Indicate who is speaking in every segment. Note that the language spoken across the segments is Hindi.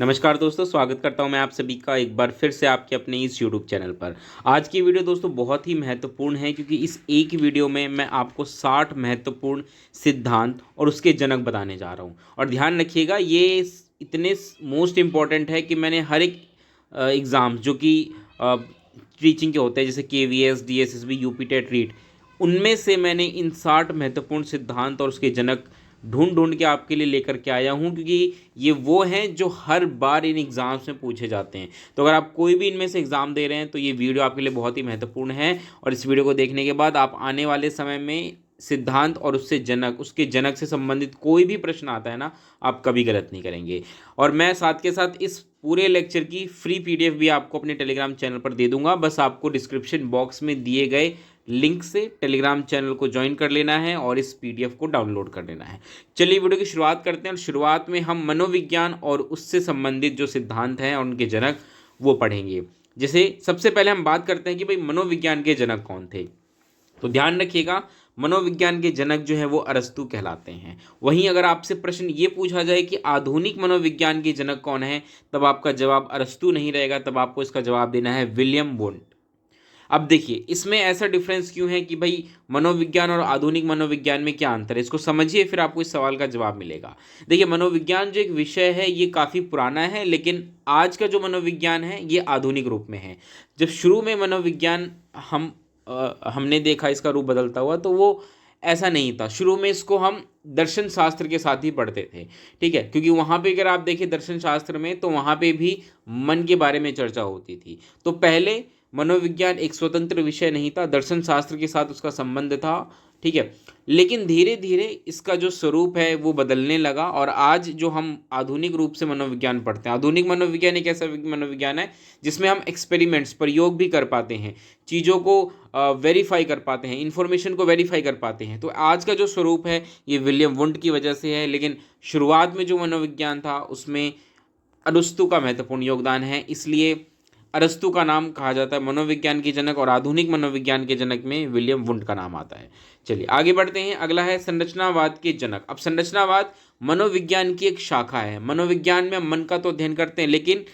Speaker 1: नमस्कार दोस्तों, स्वागत करता हूं मैं आप सभी का एक बार फिर से आपके अपने इस यूट्यूब चैनल पर। आज की वीडियो दोस्तों बहुत ही महत्वपूर्ण है क्योंकि इस एक वीडियो में मैं आपको 60 महत्वपूर्ण सिद्धांत और उसके जनक बताने जा रहा हूं। और ध्यान रखिएगा, ये इतने मोस्ट इम्पॉर्टेंट है कि मैंने हर एक एग्ज़ाम जो कि टीचिंग के होते हैं जैसे KVS, DSSB, UP TET, REET, उनमें से मैंने इन 60 महत्वपूर्ण सिद्धांत और उसके जनक ढूंढ ढूंढ के आपके लिए लेकर के आया हूं, क्योंकि ये वो हैं जो हर बार इन एग्ज़ाम्स में पूछे जाते हैं। तो अगर आप कोई भी इनमें से एग्ज़ाम दे रहे हैं तो ये वीडियो आपके लिए बहुत ही महत्वपूर्ण है। और इस वीडियो को देखने के बाद आप आने वाले समय में सिद्धांत और उसके जनक से संबंधित कोई भी प्रश्न आता है ना, आप कभी गलत नहीं करेंगे। और मैं साथ के साथ इस पूरे लेक्चर की फ्री PDF भी आपको अपने टेलीग्राम चैनल पर दे दूंगा। बस आपको डिस्क्रिप्शन बॉक्स में दिए गए लिंक से टेलीग्राम चैनल को ज्वाइन कर लेना है और इस PDF को डाउनलोड कर लेना है। चलिए वीडियो की शुरुआत करते हैं। और शुरुआत में हम मनोविज्ञान और उससे संबंधित जो सिद्धांत हैं और उनके जनक वो पढ़ेंगे। जैसे सबसे पहले हम बात करते हैं कि भाई मनोविज्ञान के जनक कौन थे। तो ध्यान रखिएगा, मनोविज्ञान के जनक जो है वो अरस्तु कहलाते हैं। वहीं अगर आपसे प्रश्न ये पूछा जाए कि आधुनिक मनोविज्ञान के जनक कौन है, तब आपका जवाब अरस्तु नहीं रहेगा, तब आपको इसका जवाब देना है विलियम वुंट। अब देखिए, इसमें ऐसा डिफरेंस क्यों है कि भाई मनोविज्ञान और आधुनिक मनोविज्ञान में क्या अंतर है, इसको समझिए फिर आपको इस सवाल का जवाब मिलेगा। देखिए, मनोविज्ञान जो एक विषय है ये काफ़ी पुराना है, लेकिन आज का जो मनोविज्ञान है ये आधुनिक रूप में है। जब शुरू में मनोविज्ञान हमने देखा इसका रूप बदलता हुआ, तो वो ऐसा नहीं था। शुरू में इसको हम दर्शन शास्त्र के साथ ही पढ़ते थे, ठीक है, क्योंकि वहाँ पे अगर आप देखें दर्शन शास्त्र में, तो वहाँ पे भी मन के बारे में चर्चा होती थी। तो पहले मनोविज्ञान एक स्वतंत्र विषय नहीं था, दर्शन शास्त्र के साथ उसका संबंध था, ठीक है। लेकिन धीरे धीरे इसका जो स्वरूप है वो बदलने लगा और आज जो हम आधुनिक रूप से मनोविज्ञान पढ़ते हैं, आधुनिक मनोविज्ञान एक ऐसा मनोविज्ञान है जिसमें हम एक्सपेरिमेंट्स, प्रयोग भी कर पाते हैं, चीज़ों को वेरीफाई कर पाते हैं, इन्फॉर्मेशन को वेरीफाई कर पाते हैं। तो आज का जो स्वरूप है ये विलियम वुंट की वजह से है। लेकिन शुरुआत में जो मनोविज्ञान था उसमें अरस्तु का महत्वपूर्ण योगदान है, इसलिए अरस्तु का नाम कहा जाता है मनोविज्ञान के जनक, और आधुनिक मनोविज्ञान के जनक में विलियम वुंट का नाम आता है। चलिए आगे बढ़ते हैं। अगला है संरचनावाद के जनक। अब संरचनावाद मनोविज्ञान की एक शाखा है। मनोविज्ञान में मन का तो अध्ययन करते हैं, लेकिन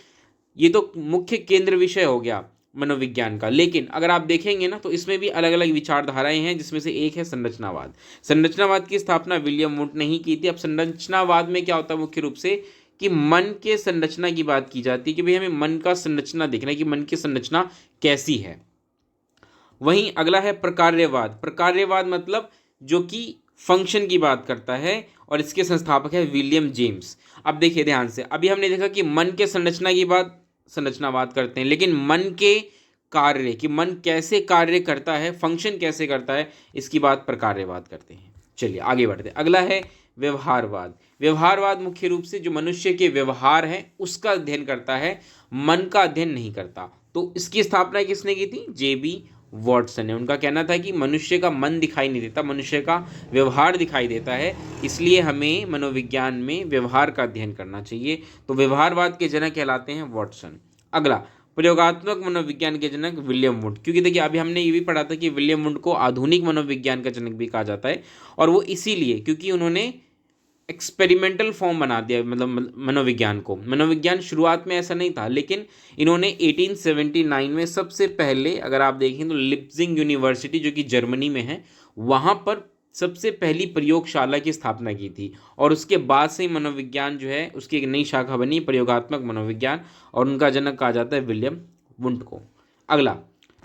Speaker 1: ये तो मुख्य केंद्र विषय हो गया मनोविज्ञान का। लेकिन अगर आप देखेंगे ना, तो इसमें भी अलग अलग विचारधाराएं हैं, जिसमें से एक है संरचनावाद। संरचनावाद की स्थापना विलियम वुंट ने ही की थी। अब संरचनावाद में क्या होता है, मुख्य रूप से कि मन के संरचना की बात की जाती है कि भाई हमें मन का संरचना देखना है कि मन की संरचना कैसी है। वहीं अगला है प्रकार्यवाद। प्रकार्यवाद मतलब जो कि फंक्शन की बात करता है, और इसके संस्थापक है विलियम जेम्स। अब देखिए ध्यान से, अभी हमने देखा कि मन के संरचना की बात संरचनावाद करते हैं, लेकिन मन के कार्य, कि मन कैसे कार्य करता है, फंक्शन कैसे करता है, इसकी बात प्रकार्यवाद करते हैं। चलिए आगे बढ़ते हैं। अगला है व्यवहारवाद। व्यवहारवाद मुख्य रूप से जो मनुष्य के व्यवहार है उसका अध्ययन करता है, मन का अध्ययन नहीं करता। तो इसकी स्थापना किसने की थी? JB वॉटसन ने। उनका कहना था कि मनुष्य का मन दिखाई नहीं देता, मनुष्य का व्यवहार दिखाई देता है, इसलिए हमें मनोविज्ञान में व्यवहार का अध्ययन करना चाहिए। तो व्यवहारवाद के जनक कहलाते हैं वॉटसन। अगला प्रयोगात्मक मनोविज्ञान के जनक विलियम वुंट। क्योंकि देखिए अभी हमने ये भी पढ़ा था कि विलियम वुंट को आधुनिक मनोविज्ञान का जनक भी कहा जाता है, और वो इसीलिए क्योंकि उन्होंने एक्सपेरिमेंटल फॉर्म बना दिया, मतलब मनोविज्ञान को। मनोविज्ञान शुरुआत में ऐसा नहीं था, लेकिन इन्होंने 1879 में सबसे पहले, अगर आप देखें तो लिप्जिंग यूनिवर्सिटी जो कि जर्मनी में है, वहाँ पर सबसे पहली प्रयोगशाला की स्थापना की थी। और उसके बाद से ही मनोविज्ञान जो है उसकी एक नई शाखा बनी, प्रयोगात्मक मनोविज्ञान, और उनका जनक कहा जाता है विलियम वुंट को। अगला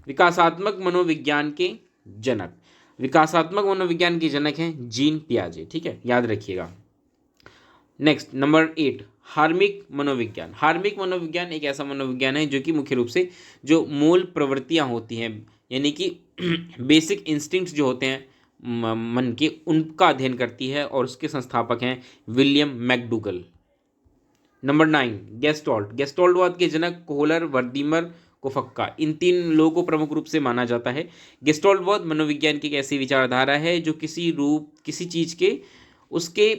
Speaker 1: विकासात्मक मनोविज्ञान के जनक। विकासात्मक मनोविज्ञान के जनक हैं जीन पियाजे, ठीक है, याद रखिएगा। नेक्स्ट नंबर 8, हार्मिक मनोविज्ञान। हार्मिक मनोविज्ञान एक ऐसा मनोविज्ञान है जो कि मुख्य रूप से जो मूल प्रवृत्तियां होती हैं, यानी कि बेसिक इंस्टिंक्ट्स जो होते हैं मन के, उनका अध्ययन करती है, और उसके संस्थापक हैं विलियम मैकडूगल। Number 9, gestalt. गेस्टॉल्टवाद के जनक कोहलर, वर्दीमर, कोफक्का, इन 3 लोगों को प्रमुख रूप से माना जाता है। गेस्टॉल्टवाद मनोविज्ञान की एक ऐसी विचारधारा है जो किसी चीज़ के उसके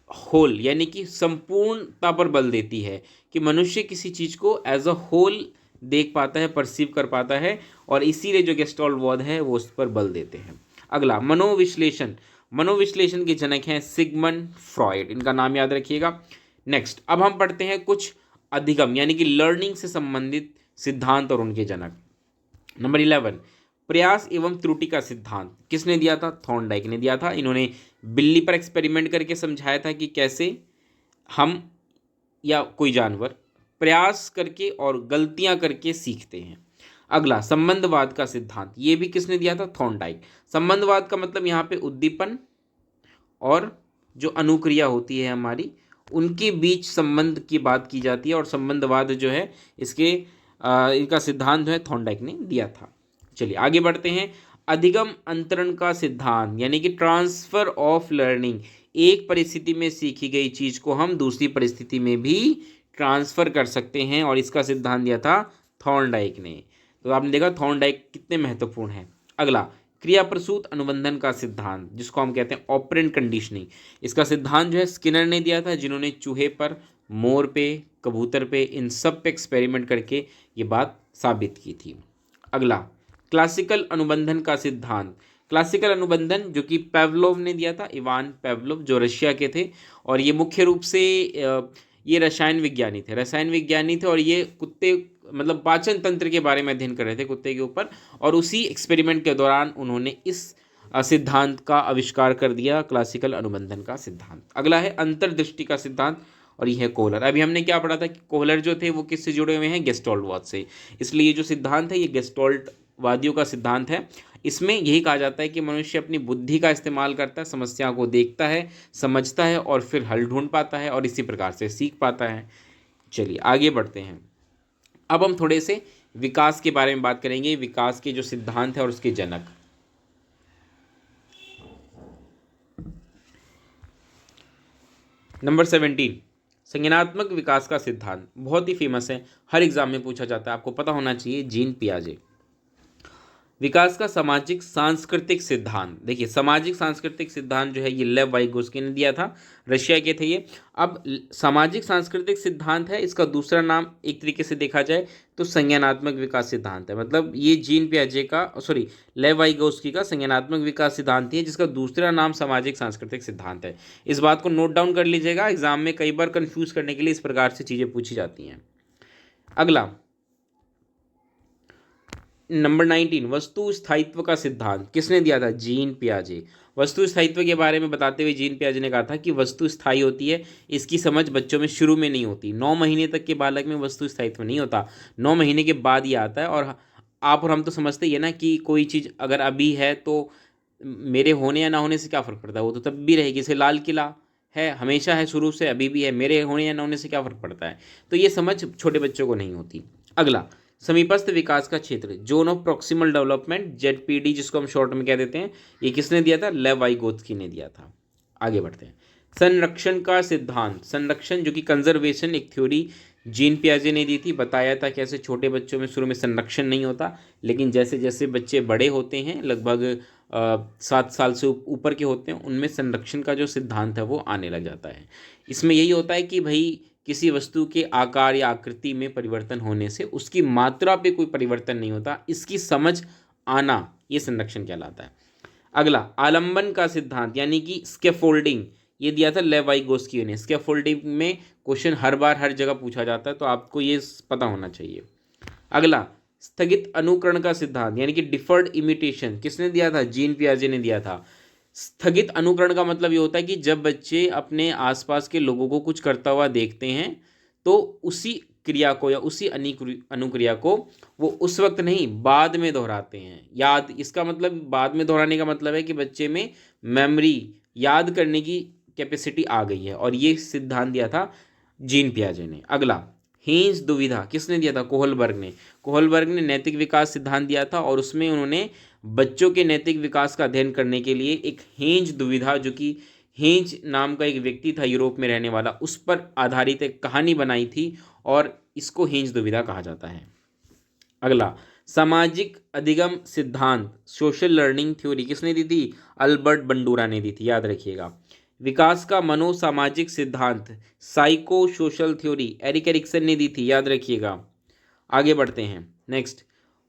Speaker 1: होल, यानी कि संपूर्णता पर बल देती है, कि मनुष्य किसी चीज़ को एज अ होल देख पाता है, परसीव कर पाता है, और इसीलिए जो गेस्टॉल्टवाद है वो उस पर बल देते हैं। अगला मनोविश्लेषण। मनोविश्लेषण के जनक हैं सिगमंड फ्रॉयड, इनका नाम याद रखिएगा। नेक्स्ट, अब हम पढ़ते हैं कुछ अधिगम यानी कि लर्निंग से संबंधित सिद्धांत और उनके जनक। नंबर 11, प्रयास एवं त्रुटि का सिद्धांत किसने दिया था? थॉर्नडाइक ने दिया था। इन्होंने बिल्ली पर एक्सपेरिमेंट करके समझाया था कि कैसे हम या कोई जानवर प्रयास करके और गलतियां करके सीखते हैं। अगला, संबंधवाद का सिद्धांत, ये भी किसने दिया था? थॉर्नडाइक। संबंधवाद का मतलब यहाँ पे उद्दीपन और जो अनुक्रिया होती है हमारी, उनके बीच संबंध की बात की जाती है, और संबंधवाद जो है इसके इनका सिद्धांत जो है थॉर्नडाइक ने दिया था। चलिए आगे बढ़ते हैं। अधिगम अंतरण का सिद्धांत यानी कि ट्रांसफर ऑफ लर्निंग, एक परिस्थिति में सीखी गई चीज को हम दूसरी परिस्थिति में भी ट्रांसफर कर सकते हैं, और इसका सिद्धांत दिया था थॉर्नडाइक ने। तो आपने देखा थॉर्नडाइक कितने महत्वपूर्ण हैं। अगला, क्रिया प्रसूत अनुबंधन का सिद्धांत, जिसको हम कहते हैं ऑपरेंट कंडीशनिंग, इसका सिद्धांत जो है स्किनर ने दिया था, जिन्होंने चूहे पर, मोर पे, कबूतर पे, इन सब पे एक्सपेरिमेंट करके ये बात साबित की थी। अगला, क्लासिकल अनुबंधन का सिद्धांत। क्लासिकल अनुबंधन जो कि पेवलोव ने दिया था, इवान पेवलोव, जो रशिया के थे, और ये मुख्य रूप से ये रसायन विज्ञानी थे, और ये कुत्ते मतलब पाचन तंत्र के बारे में अध्ययन कर रहे थे कुत्ते के ऊपर, और उसी एक्सपेरिमेंट के दौरान उन्होंने इस सिद्धांत का आविष्कार कर दिया, क्लासिकल अनुबंधन का सिद्धांत। अगला है अंतर्दृष्टि का सिद्धांत, और ये है कोहलर। अभी हमने क्या पढ़ा था कि कोहलर जो थे वो किससे जुड़े हुए हैं? गेस्टोल्टवाद से। इसलिए ये जो सिद्धांत है ये गेस्टोल्टवादियों का सिद्धांत है। इसमें यही कहा जाता है कि मनुष्य अपनी बुद्धि का इस्तेमाल करता है, समस्या को देखता है, समझता है, और फिर हल ढूंढ पाता है, और इसी प्रकार से सीख पाता है। चलिए आगे बढ़ते हैं। अब हम थोड़े से विकास के बारे में बात करेंगे, विकास के जो सिद्धांत है और उसके जनक। नंबर 17, संज्ञानात्मक विकास का सिद्धांत, बहुत ही फेमस है, हर एग्जाम में पूछा जाता है, आपको पता होना चाहिए, जीन पियाजे। विकास का सामाजिक सांस्कृतिक सिद्धांत, देखिए सामाजिक सांस्कृतिक सिद्धांत जो है ये लेव वाइगोस्की ने दिया था, रशिया के थे ये। अब सामाजिक सांस्कृतिक सिद्धांत है, इसका दूसरा नाम एक तरीके से देखा जाए तो संज्ञानात्मक विकास सिद्धांत है। मतलब ये जीन पियाजे का, सॉरी, लेव वाइगोस्की का संज्ञानात्मक विकास सिद्धांत है, जिसका दूसरा नाम सामाजिक सांस्कृतिक सिद्धांत है। इस बात को नोट डाउन कर लीजिएगा, एग्जाम में कई बार कंफ्यूज करने के लिए इस प्रकार से चीज़ें पूछी जाती हैं। अगला, नंबर 19, वस्तु स्थायित्व का सिद्धांत किसने दिया था? जीन पियाजे। वस्तु स्थायित्व के बारे में बताते हुए जीन पियाजे ने कहा था कि वस्तु स्थायी होती है, इसकी समझ बच्चों में शुरू में नहीं होती। 9 महीने तक के बालक में वस्तु स्थायित्व नहीं होता, 9 महीने के बाद ये आता है। और आप और हम तो समझते ही है ना कि कोई चीज़ अगर अभी है तो मेरे होने या ना होने से क्या फ़र्क पड़ता है, वो तो तब भी रहेगी। जैसे लाल किला है, हमेशा है, शुरू से, अभी भी है, मेरे होने या ना होने से क्या फ़र्क पड़ता है। तो ये समझ छोटे बच्चों को नहीं होती। अगला, समीपस्थ विकास का क्षेत्र, zone of proximal development, ZPD, जिसको हम शॉर्ट में कह देते हैं, ये किसने दिया था? लेव वाइगोत्स्की ने दिया था। आगे बढ़ते हैं। संरक्षण का सिद्धांत, संरक्षण जो कि कंजर्वेशन एक थ्योरी जीन पियाजे ने दी थी, बताया था कैसे छोटे बच्चों में शुरू में संरक्षण नहीं होता, लेकिन जैसे जैसे बच्चे बड़े होते हैं, लगभग 7 साल से ऊपर के होते हैं, उनमें संरक्षण का जो सिद्धांत है वो आने लग जाता है। इसमें यही होता है कि भाई किसी वस्तु के आकार या आकृति में परिवर्तन होने से उसकी मात्रा पे कोई परिवर्तन नहीं होता, इसकी समझ आना, ये संरक्षण कहलाता है। अगला, आलंबन का सिद्धांत यानी कि स्कैफोल्डिंग, ये दिया था लेव वाइगोस्की ने। स्कैफोल्डिंग में क्वेश्चन हर बार हर जगह पूछा जाता है, तो आपको ये पता होना चाहिए। अगला, स्थगित अनुकरण का सिद्धांत यानी कि डिफर्ड इमिटेशन, किसने दिया था? जीन पियाजे ने दिया था। स्थगित अनुकरण का मतलब ये होता है कि जब बच्चे अपने आसपास के लोगों को कुछ करता हुआ देखते हैं तो उसी क्रिया को या उसी अनुक्रिया को वो उस वक्त नहीं, बाद में दोहराते हैं। याद, इसका मतलब बाद में दोहराने का मतलब है कि बच्चे में मेमोरी, याद करने की कैपेसिटी आ गई है, और ये सिद्धांत दिया था जीन पियाजे ने। अगला, हेन्स दुविधा, किसने दिया था? कोहलबर्ग ने। कोहलबर्ग ने नैतिक विकास सिद्धांत दिया था, और उसमें उन्होंने बच्चों के नैतिक विकास का अध्ययन करने के लिए एक हेंज दुविधा, जो कि हेंज नाम का एक व्यक्ति था यूरोप में रहने वाला, उस पर आधारित एक कहानी बनाई थी, और इसको हेंज दुविधा कहा जाता है। अगला, सामाजिक अधिगम सिद्धांत, सोशल लर्निंग थ्योरी, किसने दी थी? अल्बर्ट बंडूरा ने दी थी, याद रखिएगा। विकास का मनोसामाजिक सिद्धांत, psycho social theory, Erik Erikson ने दी थी, याद रखिएगा। आगे बढ़ते हैं। नेक्स्ट,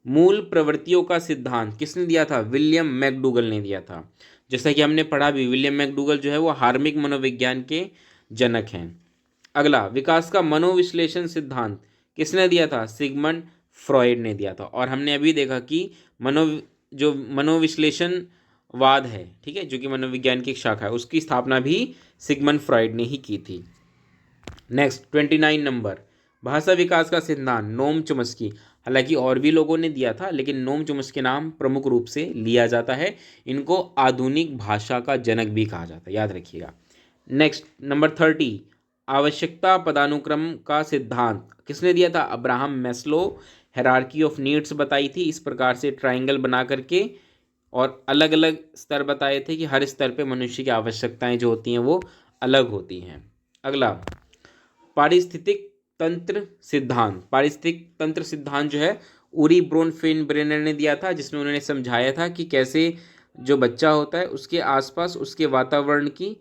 Speaker 1: मूल प्रवृत्तियों का सिद्धांत किसने दिया था? विलियम मैकडूगल ने दिया था। जैसा कि हमने पढ़ा भी, विलियम मैकडूगल जो है वो हार्मिक मनोविज्ञान के जनक हैं। अगला, विकास का मनोविश्लेषण सिद्धांत किसने दिया था? सिगमंड फ्रॉइड ने दिया था। और हमने अभी देखा कि जो मनोविश्लेषणवाद है, ठीक है, जो कि मनोविज्ञान की एक शाखा है, उसकी स्थापना भी सिगमंड फ्रॉइड ने ही की थी। नेक्स्ट 29 नंबर, भाषा विकास का सिद्धांत नोम चॉम्स्की। हालांकि और भी लोगों ने दिया था, लेकिन नोम चॉम्स्की नाम प्रमुख रूप से लिया जाता है। इनको आधुनिक भाषा का जनक भी कहा जाता है, याद रखिएगा। नेक्स्ट नंबर 30, आवश्यकता पदानुक्रम का सिद्धांत किसने दिया था? Abraham Maslow. Hierarchy of needs बताई थी, इस प्रकार से ट्राइंगल बना करके, और अलग अलग स्तर बताए थे कि हर स्तर पे मनुष्य की आवश्यकताएं जो होती हैं वो अलग होती हैं। अगला, पारिस्थितिक तंत्र सिद्धांत। पारिस्थितिक तंत्र सिद्धांत जो है उरी ब्रोनफेनब्रेनर ने दिया था, जिसमें उन्होंने समझाया था कि कैसे जो बच्चा होता है उसके आसपास उसके वातावरण की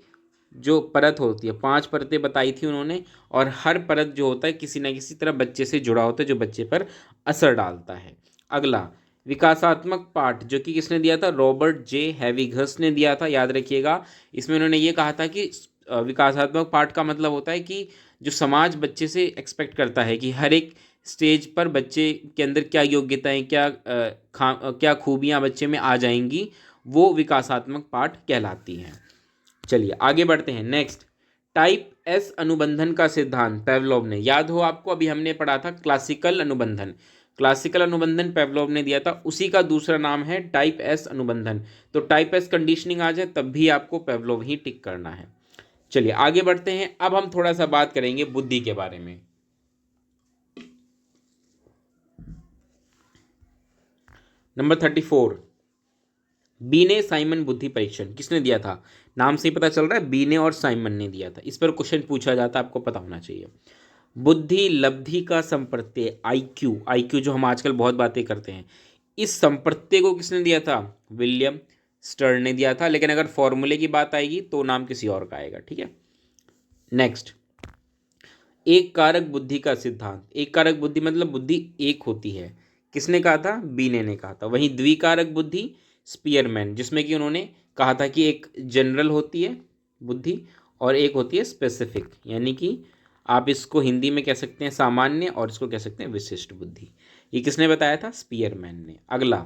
Speaker 1: जो परत होती है, 5 परतें बताई थी उन्होंने, और हर परत जो होता है किसी न किसी तरह बच्चे से जुड़ा होता है, जो बच्चे पर असर डालता है। अगला, विकासात्मक पाठ, जो कि किसने दिया था? रॉबर्ट जे हैविगस ने दिया था, याद रखिएगा। इसमें उन्होंने ये कहा था कि विकासात्मक पाठ का मतलब होता है कि जो समाज बच्चे से एक्सपेक्ट करता है कि हर एक स्टेज पर बच्चे के अंदर क्या योग्यताएं, क्या खूबियां बच्चे में आ जाएंगी, वो विकासात्मक पाठ कहलाती हैं। चलिए आगे बढ़ते हैं। नेक्स्ट, टाइप एस अनुबंधन का सिद्धांत पेवलोव ने। याद हो आपको, अभी हमने पढ़ा था क्लासिकल अनुबंधन। क्लासिकल अनुबंधन पेवलोव ने दिया था, उसी का दूसरा नाम है टाइप एस अनुबंधन। तो टाइप एस कंडीशनिंग आ जाए तब भी आपको पेवलोव ही टिक करना है। चलिए आगे बढ़ते हैं। अब हम थोड़ा सा बात करेंगे बुद्धि के बारे में। नंबर 34, बीने साइमन बुद्धि परीक्षण किसने दिया था? नाम से ही पता चल रहा है बीने और साइमन ने दिया था। इस पर क्वेश्चन पूछा जाता है, आपको पता होना चाहिए। बुद्धि लब्धि का संप्रत्यय, आईक्यू। आईक्यू जो हम आजकल बहुत बातें करते हैं, इस संप्रत्यय को किसने दिया था? विलियम स्टर्न ने दिया था। लेकिन अगर फॉर्मूले की बात आएगी तो नाम किसी और का आएगा, ठीक है। नेक्स्ट, एक कारक बुद्धि का सिद्धांत। एक कारक बुद्धि मतलब बुद्धि एक होती है, किसने कहा था? बीने ने कहा था। वहीं द्विकारक बुद्धि स्पीयरमैन, जिसमें कि उन्होंने कहा था कि एक जनरल होती है बुद्धि और एक होती है स्पेसिफिक, यानी कि आप इसको हिंदी में कह सकते हैं सामान्य और इसको कह सकते हैं विशिष्ट बुद्धि। ये किसने बताया था? स्पीयरमैन ने। अगला,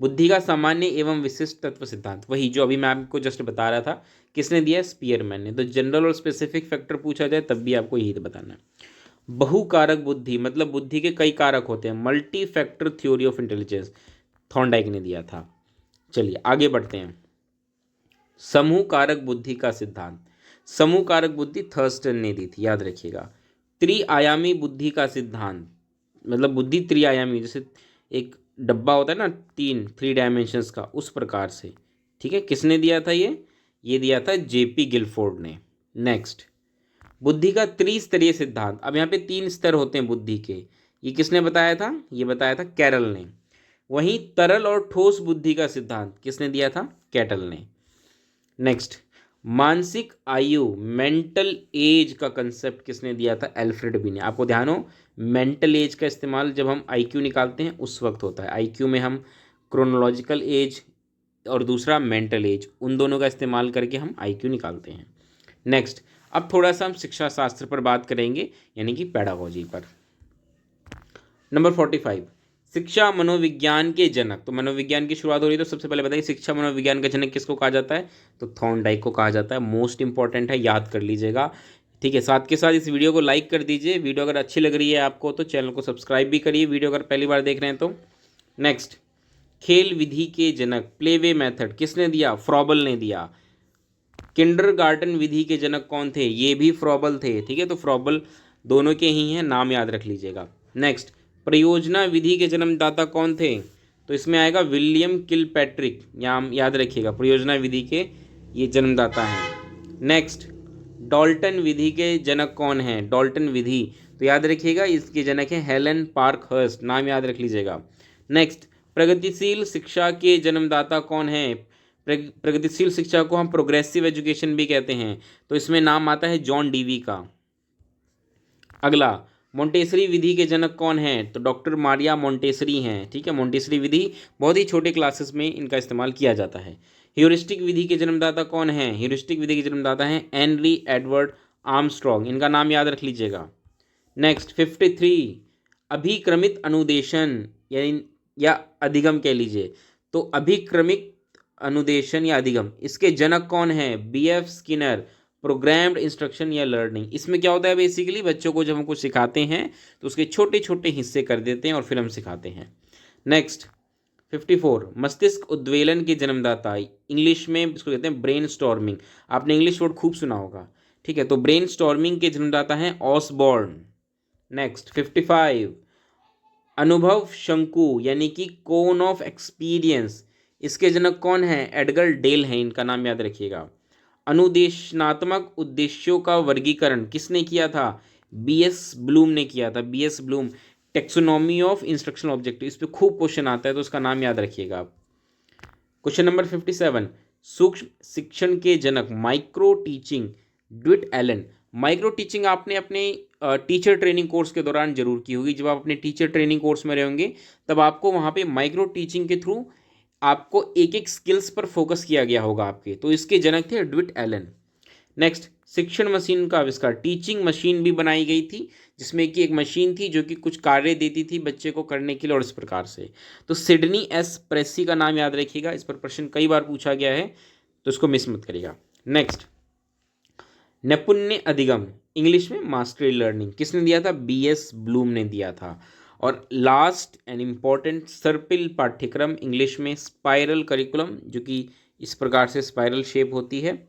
Speaker 1: बुद्धि का सामान्य एवं विशिष्ट तत्व सिद्धांत, वही जो अभी मैं आपको जस्ट बता रहा था, किसने दिया? स्पीयरमैन ने। तो जनरल और स्पेसिफिक फैक्टर पूछा जाए तब भी आपको यही तो बताना है। बहुकारक बुद्धि मतलब बुद्धि के कई कारक होते हैं, multi factor theory of intelligence, Thorndike ने दिया था। चलिए आगे बढ़ते हैं। समूह कारक बुद्धि का सिद्धांत, समूह कारक बुद्धि थर्स्टन ने दी थी, याद रखिएगा। त्रिआयामी बुद्धि का सिद्धांत मतलब बुद्धि त्रिआयामी, जैसे एक डब्बा होता है ना, 3 डायमेंशंस का, उस प्रकार से, ठीक है। किसने दिया था ये दिया था जेपी गिलफोर्ड ने। नेक्स्ट, बुद्धि का त्रिस्तरीय सिद्धांत। अब यहाँ पे 3 स्तर होते हैं बुद्धि के, ये किसने बताया था? ये बताया था कैरल ने। वहीं तरल और ठोस बुद्धि का सिद्धांत किसने दिया था? कैटल ने। नेक्स्ट, मानसिक आयु मेंटल एज का कंसेप्ट किसने दिया था? एल्फ्रेड बी ने। आपको ध्यान हो, मेंटल एज का इस्तेमाल जब हम आईक्यू निकालते हैं उस वक्त होता है। आईक्यू में हम क्रोनोलॉजिकल एज और दूसरा मेंटल एज, उन दोनों का इस्तेमाल करके हम आईक्यू निकालते हैं। नेक्स्ट, अब थोड़ा सा हम शिक्षा शास्त्र पर बात करेंगे, यानी कि पेडागोजी पर। नंबर 45, शिक्षा मनोविज्ञान के जनक। तो मनोविज्ञान की शुरुआत हो रही है, तो सबसे पहले बताइए शिक्षा मनोविज्ञान का जनक किसको कहा जाता है? तो थॉर्नडाइक को कहा जाता है। मोस्ट इंपॉर्टेंट है, याद कर लीजिएगा, ठीक है। साथ के साथ इस वीडियो को लाइक कर दीजिए। वीडियो अगर अच्छी लग रही है आपको तो चैनल को सब्सक्राइब भी करिए, वीडियो अगर पहली बार देख रहे हैं तो। नेक्स्ट, खेल विधि के जनक, प्लेवे मेथड, किसने दिया? फ्रॉबल ने दिया। किंडरगार्टन विधि के जनक कौन थे? ये भी फ्रॉबल थे, ठीक है। तो फ्रॉबल दोनों के ही हैं, नाम याद रख लीजिएगा। नेक्स्ट, परियोजना विधि के जन्मदाता कौन थे? तो इसमें आएगा विलियम किलपैट्रिक, याद रखिएगा, परियोजना विधि के ये जन्मदाता हैं। नेक्स्ट, डॉल्टन विधि के जनक कौन हैं? डॉल्टन विधि, तो याद रखिएगा इसके जनक हैं हेलन पार्कहर्स्ट, नाम याद रख लीजिएगा। नेक्स्ट, प्रगतिशील शिक्षा के जन्मदाता कौन हैं? प्रगतिशील शिक्षा को हम प्रोग्रेसिव एजुकेशन भी कहते हैं, तो इसमें नाम आता है जॉन डीवी का। अगला, मोंटेसरी विधि के जनक कौन हैं? तो डॉक्टर मारिया मोंटेसरी हैं, ठीक है। मोंटेसरी विधि बहुत ही छोटे क्लासेस में इनका इस्तेमाल किया जाता है। ह्यूरिस्टिक विधि के जन्मदाता कौन हैं? ह्यूरिस्टिक विधि के जन्मदाता हैं हेनरी एडवर्ड आर्मस्ट्रॉन्ग, इनका नाम याद रख लीजिएगा। नेक्स्ट 53, अभिक्रमित अनुदेशन या अधिगम कह लीजिए। तो अभिक्रमित अनुदेशन या अधिगम, इसके जनक कौन है? बीएफ स्किनर, प्रोग्राम्ड इंस्ट्रक्शन या लर्निंग। इसमें क्या होता है, बेसिकली बच्चों को जब हम कुछ सिखाते हैं तो उसके छोटे छोटे हिस्से कर देते हैं और फिर हम सिखाते हैं। नेक्स्ट 54, मस्तिष्क उद्वेलन के जन्मदाता, इंग्लिश में इसको कहते हैं ब्रेन स्टॉर्मिंग। आपने इंग्लिश वर्ड खूब सुना होगा, ठीक है। तो ब्रेन स्टॉर्मिंग के जन्मदाता हैं ऑसबॉर्न। नेक्स्ट 55, अनुभव शंकु यानी कि कोन ऑफ एक्सपीरियंस, इसके जनक कौन है? एडगर डेल हैं, इनका नाम याद रखिएगा। अनुदेशनात्मक उद्देश्यों का वर्गीकरण किसने किया था? बीएस ब्लूम ने किया था, BS Bloom. Taxonomy of instructional objective, इस पर खूब क्वेश्चन आता है तो उसका नाम याद रखिएगा आप। क्वेश्चन नंबर 57, सूक्ष्म शिक्षण के जनक, micro teaching, Dwight Allen. Micro teaching आपने अपने टीचर ट्रेनिंग कोर्स के दौरान जरूर की होगी। जब आप अपने टीचर ट्रेनिंग कोर्स में रहेंगे तब आपको वहाँ पे माइक्रो टीचिंग के थ्रू आपको एक एक स्किल्स पर फोकस किया गया होगा आपके, तो इसके जनक थे ड्विट एलन। नेक्स्ट, शिक्षण मशीन का आविष्कार, टीचिंग मशीन भी बनाई गई थी जिसमें कि एक मशीन थी जो कि कुछ कार्य देती थी बच्चे को करने के लिए, और इस प्रकार से। तो सिडनी एस प्रेसी का नाम याद रखिएगा, इस पर प्रश्न कई बार पूछा गया है तो इसको मिस मत करिएगा। नेक्स्ट, नैपुण्य अधिगम, इंग्लिश में मास्टरी लर्निंग, किसने दिया था? बीएस ब्लूम ने दिया था। और लास्ट एंड इम्पॉर्टेंट, सर्पिल पाठ्यक्रम, इंग्लिश में स्पाइरल करिकुलम, जो कि इस प्रकार से स्पाइरल शेप होती है,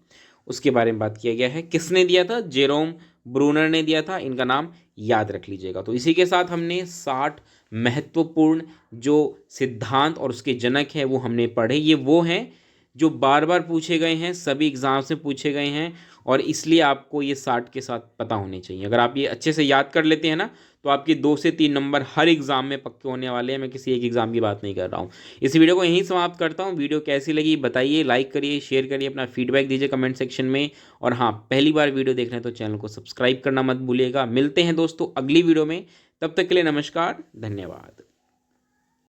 Speaker 1: उसके बारे में बात किया गया है। किसने दिया था? जेरोम ब्रूनर ने दिया था, इनका नाम याद रख लीजिएगा। तो इसी के साथ हमने 60 महत्वपूर्ण जो सिद्धांत और उसके जनक हैं वो हमने पढ़े। ये वो हैं जो बार बार पूछे गए हैं, सभी एग्जाम से पूछे गए हैं, और इसलिए आपको ये 60 के साथ पता होने चाहिए। अगर आप ये अच्छे से याद कर लेते हैं ना तो आपके 2 से 3 नंबर हर एग्जाम में पक्के होने वाले हैं। मैं किसी एक एग्जाम की बात नहीं कर रहा हूँ। इस वीडियो को यहीं समाप्त करता हूँ। वीडियो कैसी लगी बताइए, लाइक करिए, शेयर करिए, अपना फीडबैक दीजिए कमेंट सेक्शन में। और हाँ, पहली बार वीडियो देख रहे हैं तो चैनल को सब्सक्राइब करना मत भूलिएगा। मिलते हैं दोस्तों अगली वीडियो में, तब तक के लिए नमस्कार, धन्यवाद।